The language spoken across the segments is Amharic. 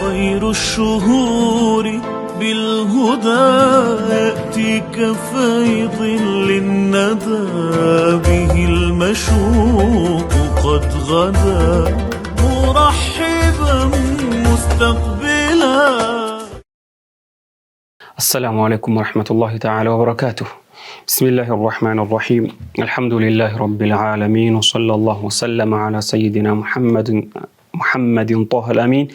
خير الشهور بالهدى يأتيك فيض للندى به المشوق قد غدا مرحبا مستقبلا. السلام عليكم ورحمة الله تعالى وبركاته. بسم الله الرحمن الرحيم. الحمد لله رب العالمين وصلى الله وسلم على سيدنا محمد طه الأمين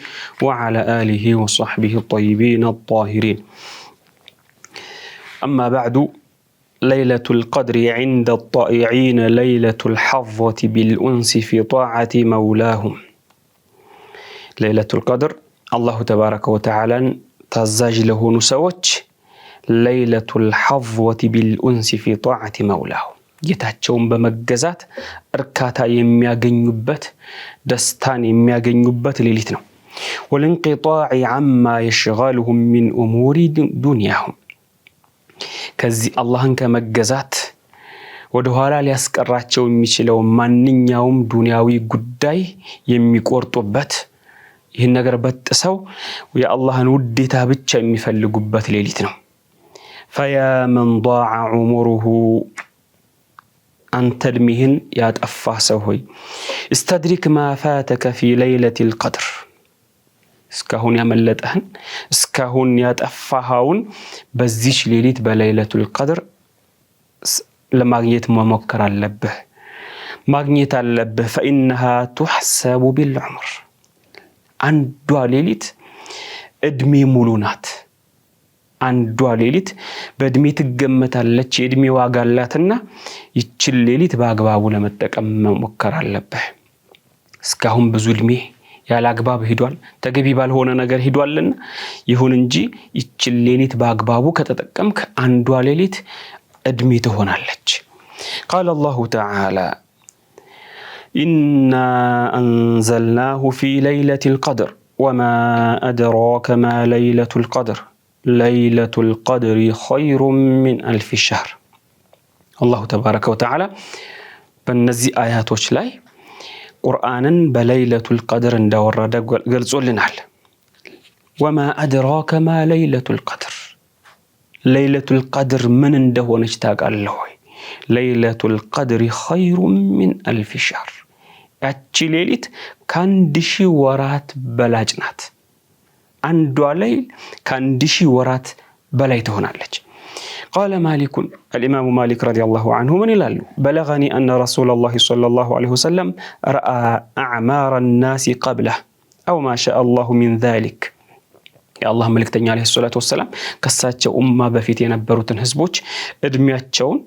وعلى آله وصحبه الطيبين الطاهرين. أما بعد، ليلة القدر عند الطائعين ليلة الحظة بالأنس في طاعة مولاهم. ليلة القدر الله تبارك وتعالى ታዛዥ ለሆኑ ሰዎች ለይለቱል ሐظወቲ ቢልኡንሲ ፊ ጧዓቲ መውላሁ ጌታቸውን በመገዛት እርካታ የሚያገኙበት ደስታን የሚያገኙበት ሌሊት ነው። ወልንቂጣዕ ዐማ የሽገሉሁም ሚን ኡሙሪ ዱንያሁም ከዚህ አላህን ከመገዛት ወደኋላ ሊያስቀራቸው የሚችለው ማንኛውም ዱንያዊ ጉዳይ የሚቆርጡበት ይህን ነገር በጥሰው የአላህን ውዴታ ብቻ የሚፈልጉበት ሌሊት ነው። ፈያ መን ضاع عمره አንተ እድሜህን ያጠፋ ሰው ሆይ استدرك ما فاتك في ليلة القدر እስካሁን ያመለጠህን እስካሁን ያጠፋኸውን በዚህች ሌሊት በለይለቱል ቀድር ለማግኘት መሞከር አለብህ፣ ማግኘት አለብህ። فإنها تحسب بالعمر አንዷ ሌሊት እድሜ ሙሉ ናት። አንዷ ሌሊት በእድሜ ትገመታለች፣ የእድሜ ዋጋ አላትና ይችን ሌሊት በአግባቡ ለመጠቀም መሞከር አለብህ። እስካሁን ብዙ እድሜ ያለ አግባብ ሄዷል፣ ተገቢ ባልሆነ ነገር ሄዷልና ይሁን እንጂ ይችን ሌሊት በአግባቡ ከተጠቀምክ አንዷ ሌሊት እድሜ ትሆናለች። قال الله تعالى إنا أنزلناه في ليلة القدر وما أدراك ما ليلة القدر ليلة القدر خير من ألف شهر. الله تبارك وتعالى بنزي آيات وشلاي قرآنا بليلة القدر اندورد قلصوا لنا وما أدراك ما ليلة القدر ليلة القدر من انده نشتاق الله ليلة القدر خير من ألف شهر. ያቺ ሌሊት ከአንድ ሺህ ወራት በላጭ ናት። አንዷ ሌሊት ከአንድ ሺህ ወራት በላይ ትሆናለች። قال مالك الإمام مالك رضي الله عنه من ይላሉ بلغني أن رسول الله صلى الله عليه وسلم رأى أعمار الناس قبله أو ما شاء الله من ذلك የአላህ መልእክተኛ አለይሂ ሰላቱ ወሰለም ከሳቸው ኡማ በፊት የነበሩትን ህዝቦች እድሜያቸውን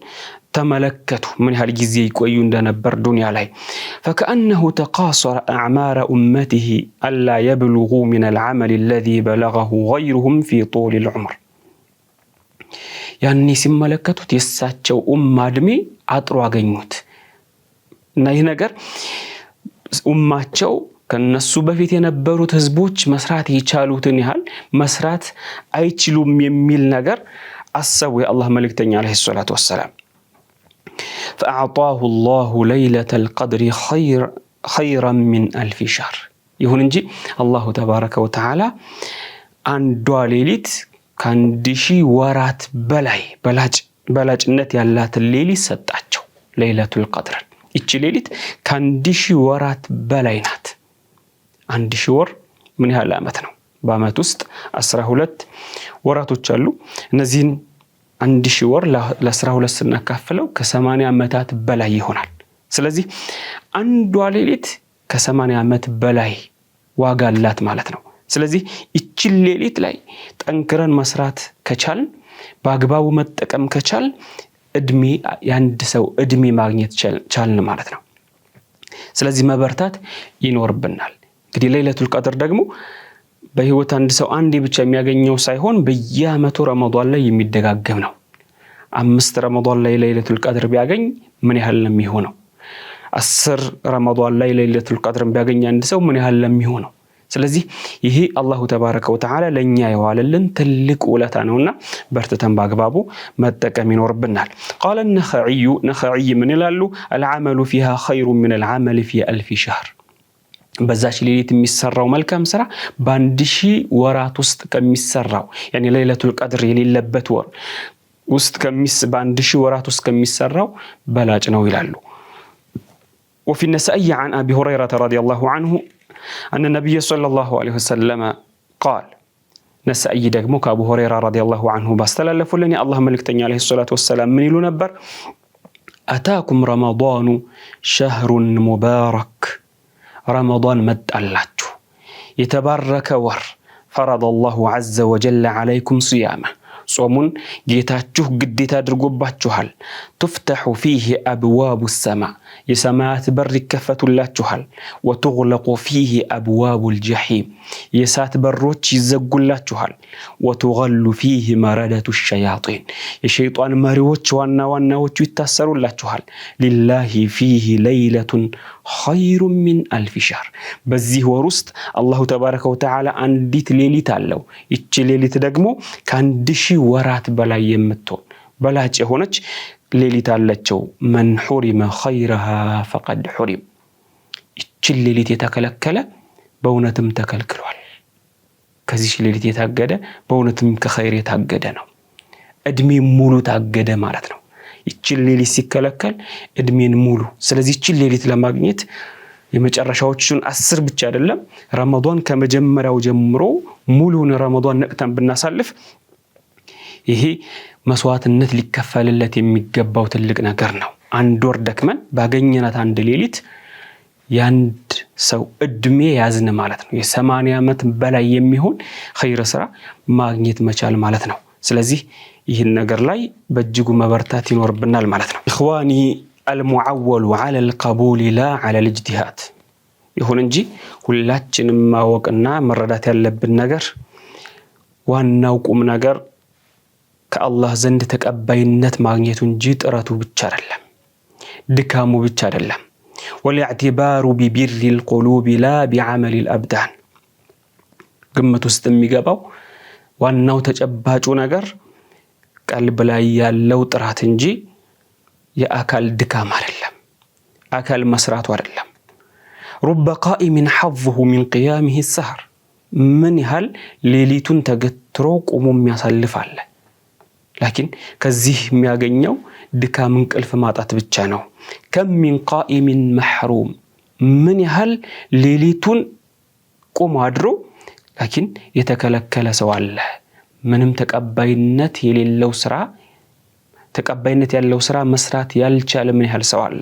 ተመለከቱ፣ ምን ያህል ጊዜ ይቆዩ እንደነበር ዱንያ ላይ። فكأنه تقاصر أعمار أمته ألا يبلغوا من العمل الذي بلغه غيرهم في طول العمر ያኔ ሲመለከቱት የሳቸው ኡማ እድሜ አጥሮ አገኙት እና ይህ ነገር ኡማቸው ከነሱ በፊት የነበሩት ህዝቦች መስራት የቻሉትን ያህል መስራት አይችሉም የሚል ነገር አሰቡ የአላህ መልእክተኛ አለይሂ ሰላቱ ወሰለም። فأعطاه الله ليلة القدر خيرا من ألف شهر ይሁን እንጂ አላሁ ተባረከ ወተዓላ አንዷ ሌሊት ከአንድ ሺህ ወራት በላይ በላጭነት ያላት ሌሊት ሰጣቸው ለይለቱል ቀድር። ይቺ ሌሊት ከአንድ ሺህ ወራት በላይ ናት። አንድ ሺህ ወር ምን ያህል ዓመት ነው? በዓመት ውስጥ 12 ወራቶች አሉ። እነዚህን አንድ ሺህ ወር ለ12 ስናካፍለው ከ80 ዓመታት በላይ ይሆናል። ስለዚህ አንዷ ሌሊት ከ80 ዓመት በላይ ዋጋ አላት ማለት ነው። ስለዚህ ይችን ሌሊት ላይ ጠንክረን መስራት ከቻልን በአግባቡ መጠቀም ከቻልን እድሜ ያንድ ሰው እድሜ ማግኘት ቻልን ማለት ነው። ስለዚህ መበርታት ይኖርብናል። እንግዲህ ለይለቱል ቀድር ደግሞ በህይወት አንድ ሰው አንዴ ብቻ የሚያገኘው ሳይሆን በየዓመቱ ረመዳን ላይ የሚደጋገም ነው። 5 ረመዳን ላይ ለይለቱል ቀድር ቢያገኝ ምን ያህል ነው የሚሆነው? 10 ረመዳን ላይ ለይለቱል ቀድር ቢያገኝ አንድ ሰው ምን ያህል ነው የሚሆነው? ስለዚህ ይሄ አላሁ ተባረከ ወተዓላ ለኛ የዋለልን ትልቅ ውለታ ነውና በርተተን በአግባቡ መጠቀም ይኖርብናል። قال النخعي من ይላሉ العمل فيها خير من العمل في 1000 شهر በዛች ሌሊት የሚሰራው መልካም ስራ በአንድ ሺህ ወራት ውስጥ ከሚሰራው ያኔ ለይለቱል ቀድር የሌለበት ወር ውስጥ በአንድ ሺህ ወራት ውስጥ ከሚሰራው በላጭ ነው ይላሉ። وفي النسائي عن أبي هريرة رضي الله عنه أن النبي صلى الله عليه وسلم قال نسائي ደግሞ ከአቡ ሁረይራ رضي الله عنه ባስተላለፉልን የአላህ መልእክተኛ عليه الصلاة والسلام ምን ይሉ ነበር? أتاكم رمضان شهر مبارك رمضان መጣላችሁ የተባረከ ወር فرض الله عز وجل عليكم صيامه ጾሙን ጌታችሁ ግዴታ አድርጎባችኋል። تفتح فيه أبواب السماء የሰማያት በር ይከፈቱላችኋል። وتغلق فيه أبواب الجحيم የእሳት በሮች ይዘጉላችኋል። وتغل فيه مردة الشياطين የሸይጣን መሪዎች ዋና ዋናዎቹ ይታሰሩላችኋል። لله فيه ليلة خير من ألف شهر በዚህ ወር ውስጥ አላሁ ተባረከ ወተዓላ አንዲት ሌሊት አለው። ይቺ ሌሊት ደግሞ ከአንድ ሺህ ወራት በላይ የምትሆን በላጭ የሆነች ሌሊት አለችው። መን ሑሪመ ኸይረሃ ፈቀድ ሑሪም ይቺ ሌሊት የተከለከለ በእውነትም ተከልክሏል። ከዚህ ሌሊት የታገደ በእውነትም ከኸይር የታገደ ነው። እድሜ ሙሉ ታገደ ማለት ነው። ይቺ ሌሊት ሲከለከል እድሜን ሙሉ። ስለዚህ ይቺ ሌሊት ለማግኘት የመጨረሻዎቹን 10 ብቻ አይደለም ረመዳን ከመጀመሪያው ጀምሮ ሙሉን ረመዳን ነቅተን ብናሳልፍ ይሄ መስዋዕትነት ሊከፈልለት የሚገባው ትልቅ ነገር ነው። አንድ ወር ደክመን ባገኘናት አንድ ሌሊት ያንድ ሰው እድሜ ያዝን ማለት ነው። የ80 ዓመት በላይ የሚሆን ኸይር ስራ ማግኘት መቻል ማለት ነው። ስለዚህ ይህን ነገር ላይ በእጅጉ መበርታት ይኖርብናል ማለት ነው። ኢኽዋኒ المعول على القبول لا على الاجتهاد ይሁን እንጂ ሁላችንም ማወቅና መረዳት ያለብን ነገር ዋናው ቁም ነገር ከአላህ ዘንድ ተቀባይነት ማግኘቱ እንጂ ጥረቱ ብቻ አይደለም፣ ድካሙ ብቻ አይደለም። والاعتبار ببر القلوب لا بعمل الأبدان ግምት ውስጥ የሚገባው ዋናው ተጨባጩ ነገር ቀልብ ላይ ያለው ጥራት እንጂ የአካል ድካም አይደለም፣ አካል መስራቱ አይደለም። رب قائم حظه من قيامه السهر ምን ያህል ሌሊቱን ተገትሮ ቆሞ የሚያሳልፍ አለ። ላኪን ከዚህ የሚያገኘው ድካም እንቅልፍ ማጣት ብቻ ነው። كم من قائم محروم ምን ያህል ሌሊቱን ቆሞ አድሮ ላኪን የተከለከለ ሰው አለ። ምንም ተቀባይነት ያለው ስራ መስራት ያልቻለ ምን ያህል ሰው አለ።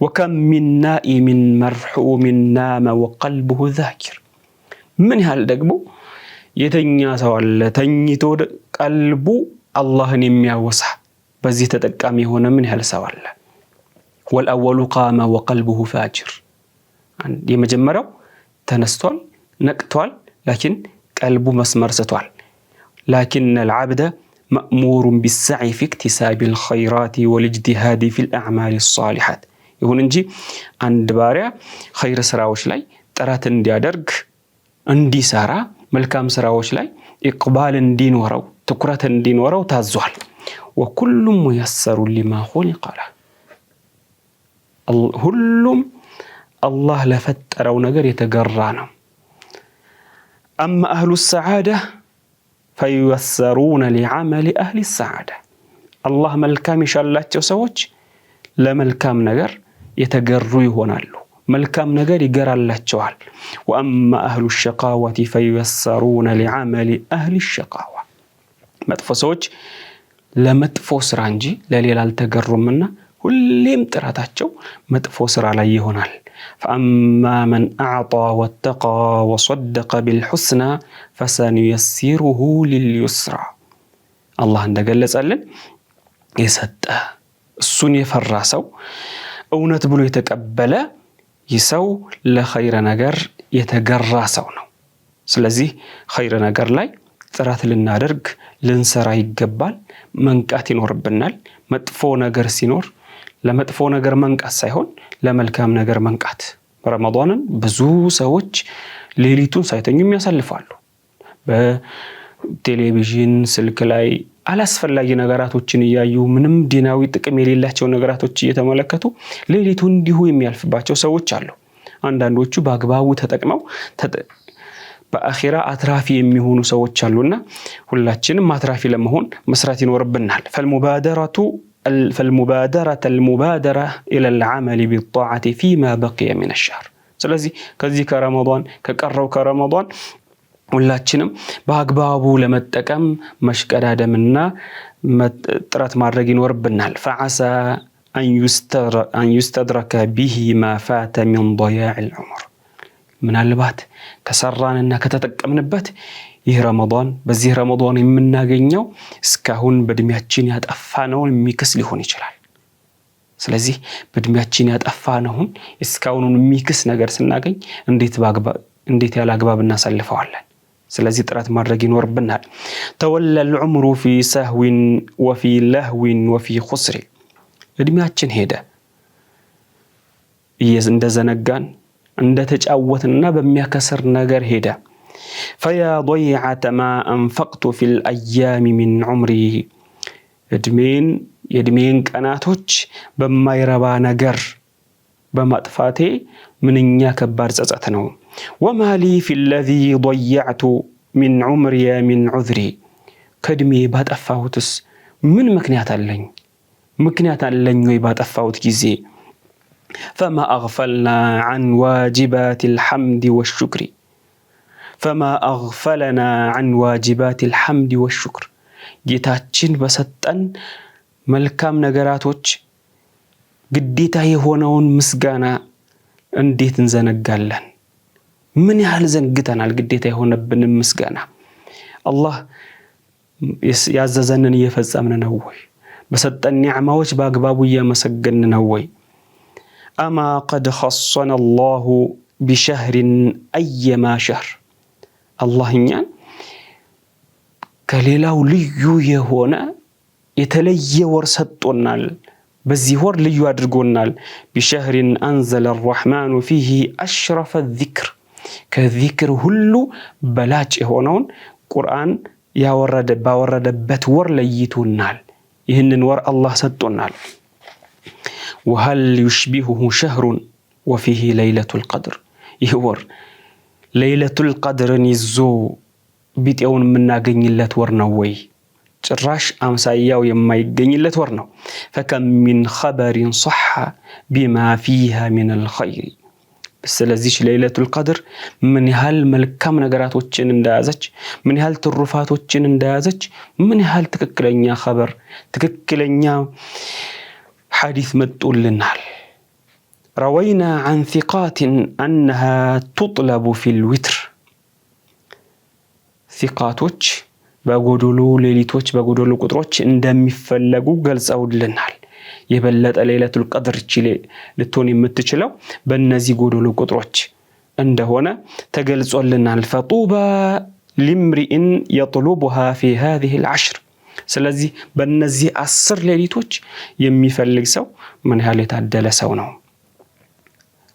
وكم من نائم مرحوم نام وقلبه ذاكر ምን ያህል ደግሞ የተኛ ሰው አለ ተኝቶ ቀልቡ አላህን የሚያወሳ በዚህ ተጠቃሚ የሆነ ምን ያህል ሰው አለ። والأول قام وقلبه فاجر የመጀመሪያው ተነስቷል ነቅቷል ላኪን ቀልቡ መስመር ስቷል። لكن العبد مأمور بالسعي في اكتساب الخيرات والاجتهاد في الأعمال الصالحات ይሁን እንጂ አንድ ባሪያ ኸይር ስራዎች ላይ ጥረት እንዲያደርግ እንዲሰራ መልካም ስራዎች ላይ ኢቅባል እንዲኖረው ትኩረት እንዲኖረው ታዟል። وكل ميسر لما خلق له ሁሉም አላህ ለፈጠረው ነገር የተገራ ነው። أما أهل السعادة فييسرون لعمل أهل السعادة الله መልካም ይሻላቸው ሰዎች ለመልካም ነገር የተገሩ ይሆናሉ፣ መልካም ነገር ይገራላቸዋል። وأما أهل الشقاوة فييسرون لعمل أهل الشقاوة መጥፎ ሰዎች ለመጥፎ ስራ እንጂ ለሌላ አልተገሩምና ሁሌም ጥራታቸው መጥፎ ስራ ላይ ይሆናል። فأما من أعطى واتقى وصدق بالحسنى فسنيسره لليسرى الله እንደገለጸልን የሰጠ እሱን የፈራ ሰው እውነት ብሎ የተቀበለ ይሰው ለኸይር ነገር የተገራ ሰው ነው። ስለዚህ ኸይር ነገር ላይ ጥራት ልናደርግ ልንሰራ ይገባል፣ መንቃት ይኖርብናል። መጥፎ ነገር ሲኖር ለመጥፎ ነገር መንቃት ሳይሆን ለመልካም ነገር መንቃት። ረመዳንን ብዙ ሰዎች ሌሊቱን ሳይተኙ የሚያሳልፋሉ። በቴሌቪዥን ስልክ ላይ አላስፈላጊ ነገራቶችን እያዩ ምንም ዲናዊ ጥቅም የሌላቸው ነገራቶች እየተመለከቱ ሌሊቱን እንዲሁ የሚያልፍባቸው ሰዎች አሉ። አንዳንዶቹ በአግባቡ ተጠቅመው በአኺራ አትራፊ የሚሆኑ ሰዎች አሉና ሁላችንም አትራፊ ለመሆን መስራት ይኖርብናል። فالمبادرة المبادرة إلى العمل بالطاعة فيما بقي من الشهر ስለዚህ ከዚህ ከረመዳን ከቀረው ከረመዳን ሁላችንም በአግባቡ ለመጠቀም መሽቀዳደምና ጥረት ማድረግ ይኖርብናል። فعسى أن يستدرك به ما فات من ضياع العمر ምናልባት ከሰራንና ከተጠቀምንበት ይህ ረመዳን በዚህ ረመዳን የምናገኘው እስካሁን በእድሜያችን ያጠፋነውን የሚክስ ሊሆን ይችላል። ስለዚህ በእድሜያችን ያጠፋነውን እስካሁን የሚክስ ነገር ስናገኝ እንዴት ያለ አግባብ እናሳልፈዋለን? ስለዚህ ጥረት ማድረግ ይኖርብናል። ተወለ العمر في سهو وفي لهو وفي خسر እድሜያችን ሄደ እንደዘነጋን እንደተጫወትና በሚያከስር ነገር ሄደ። فيا ضيعة ما أنفقت في الأيام من عمري የእድሜን ቀናቶች በማይረባ ነገር በማጥፋቴ ምንኛ ከባድ ጸጸት ነው። وما لي في الذي ضيعت من عمري من عذري ከእድሜ ባጠፋሁትስ ምን ምክንያት አለኝ ወይ ባጠፋሁት ጊዜ? فما أغفلنا عن واجبات الحمد والشكر ጌታችን በሰጠን መልካም ነገራቶች ግዴታ የሆነውን ምስጋና እንዴት እንዘነጋለን? ምን ያህል ዘንግተናል ግዴታ የሆነብን ምስጋና? አላህ ያዘዘንን እየፈጸምን ነው ወይ? በሰጠን ኒዕማዎች በአግባቡ እያመሰገንን ነው ወይ? أما قد خصنا الله بشهر أيما شهر الله እኛን ከሌላው ልዩ የሆነ የተለየ ወር ሰጥቶናል። በዚህ ወር ልዩ አድርጎናል። بشهر أنزل الرحمن فيه أشرف الذكر ከዚክር ሁሉ በላጭ የሆነውን ቁርአን ባወረደበት ወር ለይቶናል። ይህንን ወር አላህ ሰጥቶናል። وهل يشبهه شهر وفيه ليلة القدر ይህ ወር ليلة القدر ይዞ ቢጤውን የምናገኝለት ወር ነው ወይ? ጭራሽ አምሳያው የማይገኝለት ወር ነው። فكم من خبر صح بما فيها من الخير ስለዚህ ليلة القدر ምን ያህል መልካም ነገራቶችን እንደያዘች ምን ያህል ትሩፋቶችን እንደያዘች ምን ያህል ትክክለኛ خبر ትክክለኛ حديث مدؤلنال روينا عن ثقات أنها تطلب في الوتر ثقاتوች በጎዶሎ ሌሊቶች በጎዶሎ ቁጥሮች እንደሚፈለጉ ገልጸውልናል። የበለጠ ለይለቱል ቀድር ልትሆን የምትችለው በእነዚህ ጎዶሎ ቁጥሮች እንደሆነ ተገልጾልናል። فطوبى لامرئ يطلبها في هذه العشر ስለዚህ በእነዚህ 10 ሌሊቶች የሚፈልግ ሰው ምን ያህል የታደለ ሰው ነው?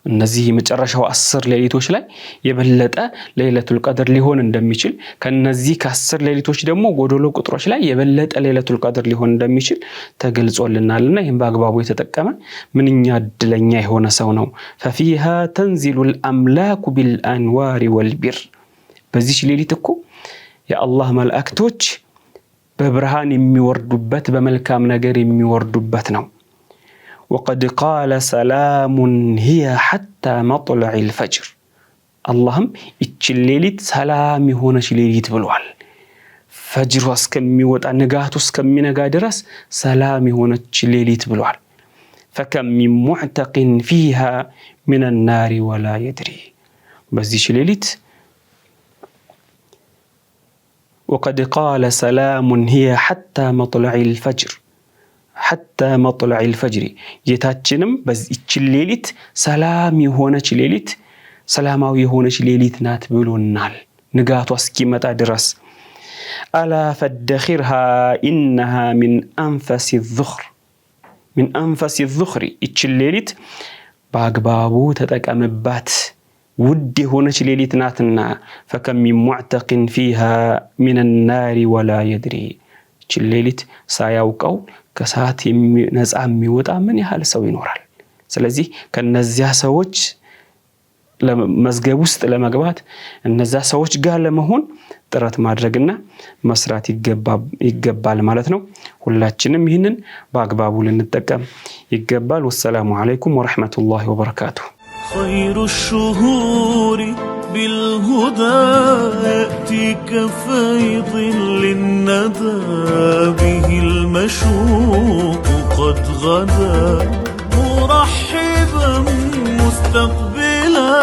እነዚህ የመጨረሻው 10 ሌሊቶች ላይ የበለጠ ለይለቱል ቀድር ሊሆን እንደሚችል ከነዚህ ከ10 ሌሊቶች ደግሞ ጎዶሎ ቁጥሮች ላይ የበለጠ ለይለቱል ቀድር ሊሆን እንደሚችል ተገልጾልናልና ይህን በአግባቡ የተጠቀመ ምንኛ እድለኛ የሆነ ሰው ነው። ففيها تنزل الأملاك بالأنوار والبر በዚህ ሌሊት እኮ የአላህ መላእክቶች በብርሃን የሚወርዱበት በመልካም ነገር የሚወርዱበት ነው። وقد قال سلام هي حتى مطلع الفجر اللهم እቺ ሌሊት ሰላም የሆነች ሌሊት ብሏል። ፈጅሩ እስከሚወጣ ንጋቱ እስከሚነጋ ድረስ ሰላም የሆነች ሌሊት ብሏል። فكم من معتق فيها من النار ولا يدري በዚህ ሌሊት وقد قال سلام هي حتى مطلع الفجر حتى مطلع الفجر ጌታችንም በዚህች ሌሊት ሰላም የሆነች ሌሊት ሰላማዊ የሆነች ሌሊት ናት ብሎናል ንጋቱ እስኪመጣ ድረስ። ألا فادخرها إنها من أنفس الذخر ይች ሌሊት በአግባቡ ተጠቀምባት ውድ የሆነች ሌሊት ናትና فكم من معتق فيها من النار ولا يدري ይች ሌሊት ሳያውቀው ከሳት ነፃ የሚወጣ ምን ያህል ሰው ይኖራል? ስለዚህ ከነዚያ ሰዎች መዝገብ ውስጥ ለመግባት እነዛ ሰዎች ጋር ለመሆን ጥረት ማድረግና መስራት ይገባል ማለት ነው። ሁላችንም ይህንን በአግባቡ ልንጠቀም ይገባል። ወሰላሙ አለይኩም ወራህመቱላሂ ወበረካቱሁ። خير الشهور بالهدى يأتي كفيض للندى به المشوق قد غدا مرحبا مستقبلا